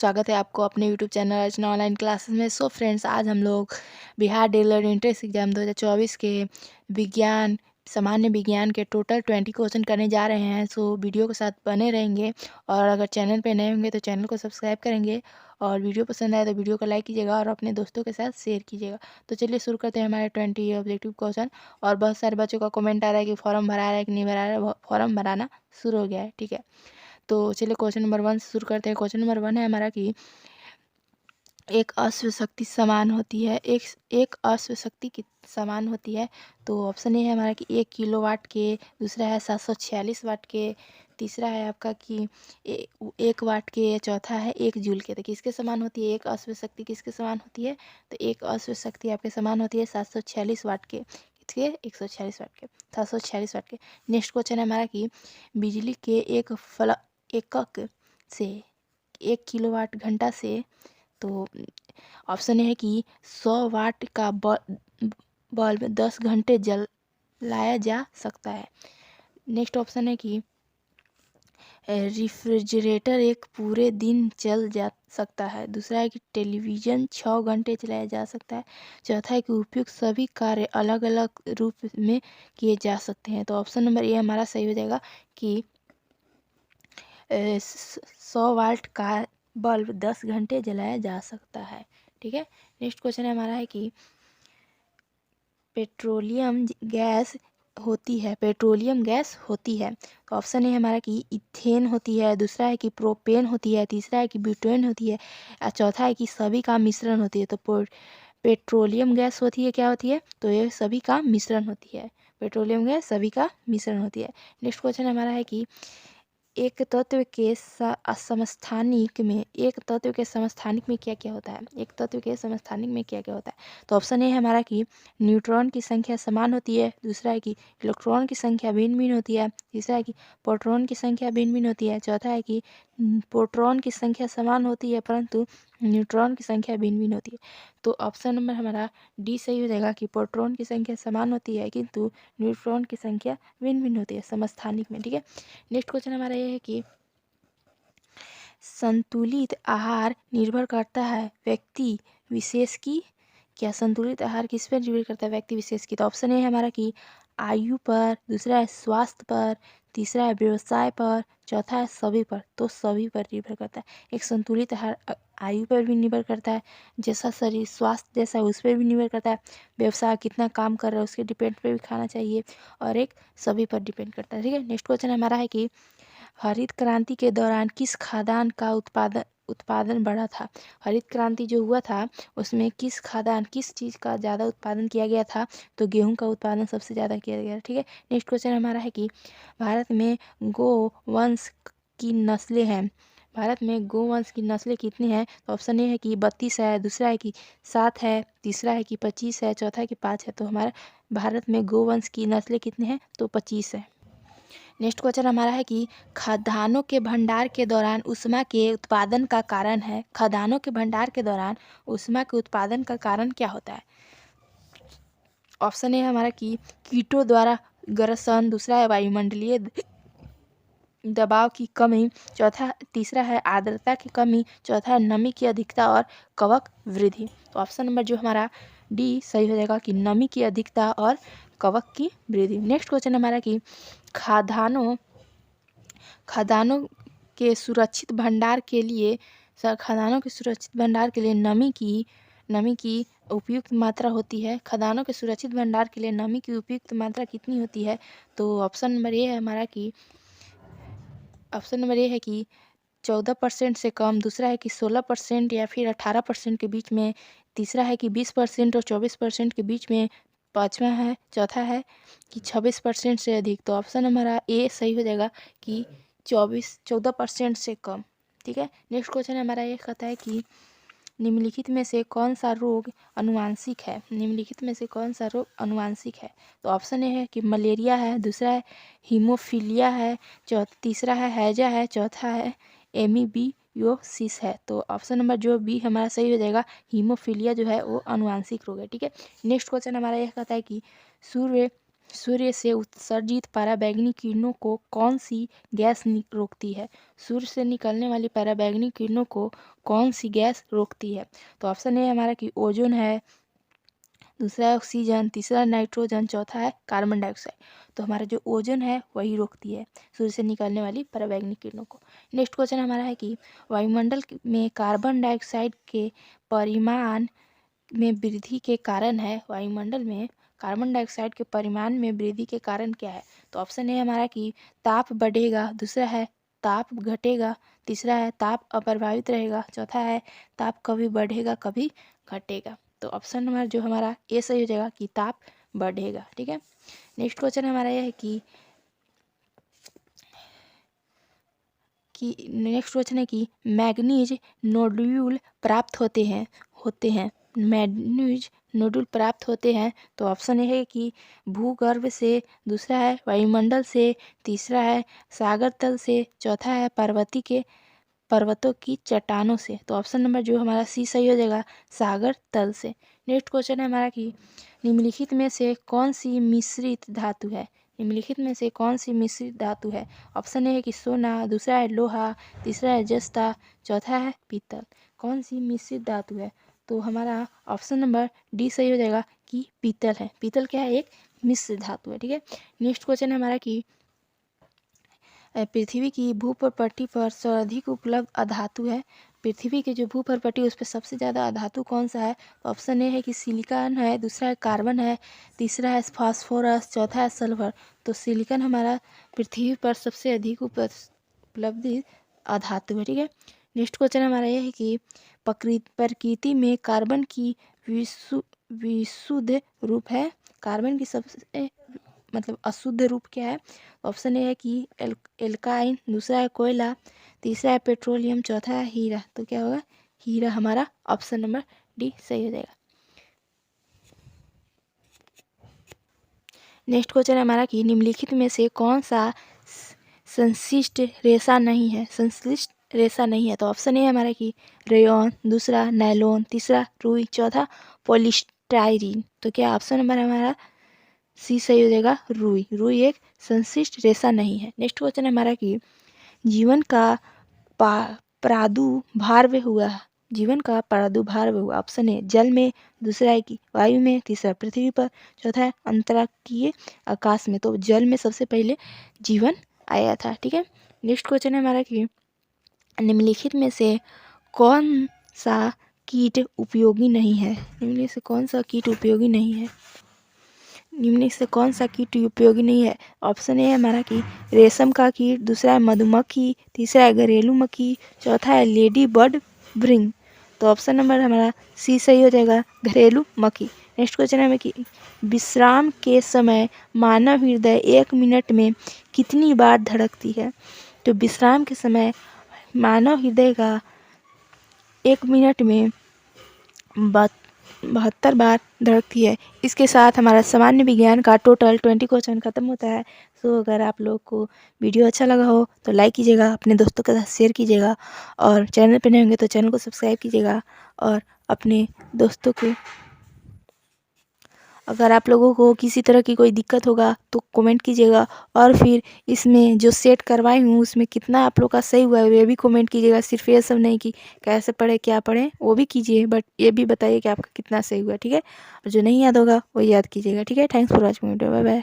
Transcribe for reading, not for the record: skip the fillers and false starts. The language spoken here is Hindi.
स्वागत है आपको अपने यूट्यूब चैनल अर्चना ऑनलाइन क्लासेस में। सो फ्रेंड्स, आज हम लोग बिहार डीलर एंट्रेंस एग्जाम 2024 के विज्ञान सामान्य विज्ञान के टोटल 20 क्वेश्चन करने जा रहे हैं। सो वीडियो के साथ बने रहेंगे और अगर चैनल पे नए होंगे तो चैनल को सब्सक्राइब करेंगे और वीडियो पसंद आए तो वीडियो को लाइक कीजिएगा और अपने दोस्तों के साथ शेयर कीजिएगा। तो चलिए शुरू करते हैं हमारे 20 ऑब्जेक्टिव क्वेश्चन। और बहुत सारे बच्चों का कमेंट आ रहा है कि फॉर्म भरा रहा है कि नहीं भरा रहा है। फॉर्म भराना शुरू हो गया है, ठीक है। तो चलिए क्वेश्चन नंबर 1 से शुरू करते हैं। क्वेश्चन नंबर 1 है हमारा कि एक अश्व शक्ति समान होती है, एक अश्व शक्ति की समान होती है। तो ऑप्शन ए है हमारा कि 1 किलोवाट के, दूसरा है 746 वाट के, तीसरा है आपका कि 1 वाट के, चौथा है 1 जूल के। तो किसके समान होती है एक अश्व शक्ति, किसके समान होती है? तो एक अश्व शक्ति आपके समान होती है 746 वाट के। किसके? 146 वाट के, 746 वाट के। नेक्स्ट क्वेश्चन है हमारा कि बिजली के एकक से 1 किलोवाट घंटा से, तो ऑप्शन है कि 100 वाट का बल्ब 10 घंटे जलाया जा सकता है। नेक्स्ट ऑप्शन है कि रेफ्रिजरेटर एक पूरे दिन चल जा सकता है। दूसरा है कि टेलीविज़न 6 घंटे चलाया जा सकता है। चौथा है कि उपयुक्त सभी कार्य अलग अलग रूप में किए जा सकते हैं। तो ऑप्शन नंबर ए हमारा सही हो जाएगा कि 100 वाट का बल्ब 10 घंटे जलाया जा सकता है, ठीक है। नेक्स्ट क्वेश्चन हमारा है कि पेट्रोलियम गैस पेट्रोलियम गैस होती है। तो ऑप्शन है हमारा कि इथेन होती है, दूसरा है कि प्रोपेन होती है, तीसरा है कि ब्यूटेन होती है और चौथा है कि सभी का मिश्रण होती है। तो पेट्रोलियम गैस होती है, क्या होती है? तो ये सभी का मिश्रण होती है। पेट्रोलियम गैस सभी का मिश्रण होती है। नेक्स्ट क्वेश्चन हमारा है कि एक तत्व के समस्थानिक में क्या क्या होता है? एक तत्व के समस्थानिक में क्या क्या होता है? तो ऑप्शन ए है हमारा कि न्यूट्रॉन की संख्या समान होती है, दूसरा है कि इलेक्ट्रॉन की संख्या भिन्न भिन्न होती है, तीसरा है कि प्रोटॉन की संख्या भिन्न भिन्न होती है, चौथा है कि प्रोटॉन की संख्या समान होती है परंतु न्यूट्रॉन की संख्या भिन्न भिन्न होती है। तो ऑप्शन नंबर हमारा डी सही हो जाएगा कि प्रोटॉन की संख्या समान होती है किंतु न्यूट्रॉन की संख्या भिन्न भिन्न होती है समस्थानिक में, ठीक है। नेक्स्ट क्वेश्चन हमारा ये है कि संतुलित आहार निर्भर करता है व्यक्ति विशेष की, क्या संतुलित आहार किस पर निर्भर करता है? व्यक्ति विशेष की। तो ऑप्शन ए है हमारा कि आयु पर, दूसरा है स्वास्थ्य पर, तीसरा है व्यवसाय पर, चौथा है सभी पर। तो सभी पर निर्भर करता है। एक संतुलित आहार आयु पर भी निर्भर करता है, जैसा शरीर स्वास्थ्य जैसा है उस पर भी निर्भर करता है, व्यवसाय कितना काम कर रहा है उसके डिपेंड पे भी खाना चाहिए, और एक सभी पर डिपेंड करता है, ठीक है। नेक्स्ट क्वेश्चन हमारा है कि हरित क्रांति के दौरान किस खाद्यान्न का उत्पादन बढ़ा था? हरित क्रांति जो हुआ था उसमें किस चीज़ का ज़्यादा उत्पादन किया गया था? तो गेहूं का उत्पादन सबसे ज़्यादा किया गया, ठीक है। नेक्स्ट क्वेश्चन हमारा है कि भारत में गो वंश की नस्लें हैं, भारत में गोवंश की नस्लें कितनी हैं? तो ऑप्शन ए है कि 32 है, दूसरा है कि 7 है, तीसरा है कि 25 है, चौथा है कि 5 है। तो हमारा भारत में गोवंश की नस्लें कितनी हैं? तो 25 है। नेक्स्ट क्वेश्चन हमारा है कि खाद्यान्नों के भंडार के दौरान ऊष्मा के उत्पादन का कारण है, खाद्यान्नों के भंडार के दौरान ऊष्मा के उत्पादन का कारण क्या होता है? ऑप्शन ए हमारा कि कीटों द्वारा ग्रसन, दूसरा है वायुमंडलीय दबाव की कमी, तीसरा है आर्द्रता की कमी, चौथा है नमी की अधिकता और कवक वृद्धि। तो ऑप्शन नंबर जो हमारा डी सही हो जाएगा कि नमी की अधिकता और कवक की वृद्धि। नेक्स्ट क्वेश्चन हमारा कि खाद्यान्नों खदानों के सुरक्षित भंडार के लिए नमी की उपयुक्त मात्रा होती है। खदानों के सुरक्षित भंडार के लिए नमी की उपयुक्त मात्रा कितनी होती है? तो ऑप्शन नंबर ये है हमारा कि 14% से कम, दूसरा है कि 16% या फिर 18% के बीच में, तीसरा है कि 20% और 24% के बीच में, चौथा है कि 26% से अधिक। तो ऑप्शन हमारा ए सही हो जाएगा कि 14% से कम, ठीक है। नेक्स्ट क्वेश्चन हमारा ये कहता है कि निम्नलिखित में से कौन सा रोग अनुवांशिक है? निम्नलिखित में से कौन सा रोग अनुवांशिक है? तो ऑप्शन ए है कि मलेरिया है, दूसरा है हीमोफीलिया है, तीसरा है हैजा है, चौथा है एमीबियोसिस है। तो ऑप्शन नंबर जो बी हमारा सही हो जाएगा, हीमोफीलिया जो है वो अनुवांशिक रोग है, ठीक है। नेक्स्ट क्वेश्चन हमारा यह कहता है कि सूर्य सूर्य से उत्सर्जित पराबैंगनी किरणों को कौन सी गैस रोकती है? सूर्य से निकलने वाली पराबैंगनी किरणों को कौन सी गैस रोकती है? तो ऑप्शन ए हमारा कि ओजोन है, दूसरा है ऑक्सीजन, तीसरा नाइट्रोजन, चौथा है कार्बन डाइऑक्साइड। तो हमारा जो ओजोन है वही रोकती है सूर्य से निकलने वाली पराबैंगनी किरणों को। नेक्स्ट क्वेश्चन हमारा है कि वायुमंडल में कार्बन डाइऑक्साइड के परिमाण में वृद्धि के कारण है, वायुमंडल में कार्बन डाइऑक्साइड के परिमाण में वृद्धि के कारण क्या है? तो ऑप्शन ए हमारा कि ताप बढ़ेगा, दूसरा है ताप घटेगा, तीसरा है ताप अप्रभावित रहेगा, चौथा है ताप कभी बढ़ेगा कभी घटेगा। तो ऑप्शन नंबर जो हमारा ए सही हो जाएगा कि ताप बढ़ेगा। ठीक है। नेक्स्ट क्वेश्चन हमारा यह है कि नेक्स्ट क्वेश्चन है कि मैग्नीज नोड्यूल प्राप्त होते हैं मैग्नीज नोड्यूल प्राप्त होते हैं। तो ऑप्शन ए है कि भूगर्भ से, दूसरा है वायुमंडल से, तीसरा है सागर तल से, चौथा है पर्वतों की चट्टानों से। तो ऑप्शन नंबर जो हमारा सी सही हो जाएगा, सागर तल से। नेक्स्ट क्वेश्चन है हमारा कि निम्नलिखित में से कौन सी मिश्रित धातु है? निम्नलिखित में से कौन सी मिश्रित धातु है? ऑप्शन ए है कि सोना, दूसरा है लोहा, तीसरा है जस्ता, चौथा है पीतल। कौन सी मिश्रित धातु है? तो हमारा ऑप्शन नंबर डी सही हो जाएगा कि पीतल है। पीतल क्या है? एक मिश्र धातु है। ठीक है। नेक्स्ट क्वेश्चन है हमारा कि पृथ्वी की भूपटपट्टी पर सर्वाधिक उपलब्ध अधातु है। पृथ्वी के जो भूपटपट्टी उस पर सबसे ज़्यादा अधातु कौन सा है? ऑप्शन ए है कि सिलिकॉन है, दूसरा है कार्बन है, तीसरा है फास्फोरस, चौथा है सल्फर। तो सिलिकॉन हमारा पृथ्वी पर सबसे अधिक उपलब्ध अधातु है। ठीक है। नेक्स्ट क्वेश्चन हमारा यह है कि प्रकृति में कार्बन की विशुद्ध रूप है। कार्बन की सबसे मतलब अशुद्ध रूप क्या है? ऑप्शन ए है कि एल्काइन, दूसरा है कोयला, तीसरा है पेट्रोलियम, चौथा है हीरा। तो क्या होगा? हीरा हमारा ऑप्शन नंबर डी सही हो जाएगा। नेक्स्ट क्वेश्चन है हमारा कि निम्नलिखित में से कौन सा संश्लिष्ट रेशा नहीं है? संश्लिष्ट रेशा नहीं है। तो ऑप्शन ए हमारा कि रेयॉन, दूसरा नायलॉन, तीसरा रुई, चौथा पॉलीस्टाइरीन। तो क्या ऑप्शन नंबर हमारा सी सही हो जाएगा, रुई। रुई एक संश्लिष्ट रेशा नहीं है। नेक्स्ट क्वेश्चन है हमारा कि जीवन का प्रादुर्भाव हुआ। जीवन का प्रादुर्भाव हुआ। ऑप्शन ए जल में, दूसरा है कि वायु में, तीसरा पृथ्वी पर, चौथा है अंतरिक्षीय आकाश में। तो जल में सबसे पहले जीवन आया था। ठीक है। नेक्स्ट क्वेश्चन है हमारा कि निम्नलिखित में से कौन सा कीट उपयोगी नहीं है? निम्नलिखित से कौन सा कीट उपयोगी नहीं है? निम्नलिखित से कौन सा कीट उपयोगी नहीं है? ऑप्शन ए है हमारा कि रेशम का कीट, दूसरा है मधुमक्खी, तीसरा है घरेलू मक्खी, चौथा है लेडी बर्ड ब्रिंग। तो ऑप्शन नंबर हमारा सी सही हो जाएगा, घरेलू मक्खी। नेक्स्ट क्वेश्चन है कि विश्राम के समय मानव हृदय 1 मिनट में कितनी बार धड़कती है? तो विश्राम के समय मानव हृदय का 1 मिनट में 72 बार धड़कती है। इसके साथ हमारा सामान्य विज्ञान का टोटल 20 क्वेश्चन खत्म होता है। सो अगर आप लोग को वीडियो अच्छा लगा हो तो लाइक कीजिएगा, अपने दोस्तों के साथ शेयर कीजिएगा, और चैनल पर नए होंगे तो चैनल को सब्सक्राइब कीजिएगा, और अपने दोस्तों के, अगर आप लोगों को किसी तरह की कोई दिक्कत होगा तो कमेंट कीजिएगा, और फिर इसमें जो सेट करवाई हूँ उसमें कितना आप लोग का सही हुआ है ये भी कमेंट कीजिएगा। सिर्फ ये सब नहीं कि कैसे पढ़े क्या पढ़े वो भी कीजिए, बट ये भी बताइए कि आपका कितना सही हुआ। ठीक है। और जो नहीं याद होगा वो याद कीजिएगा। ठीक है। Thanks for watching video. Bye bye.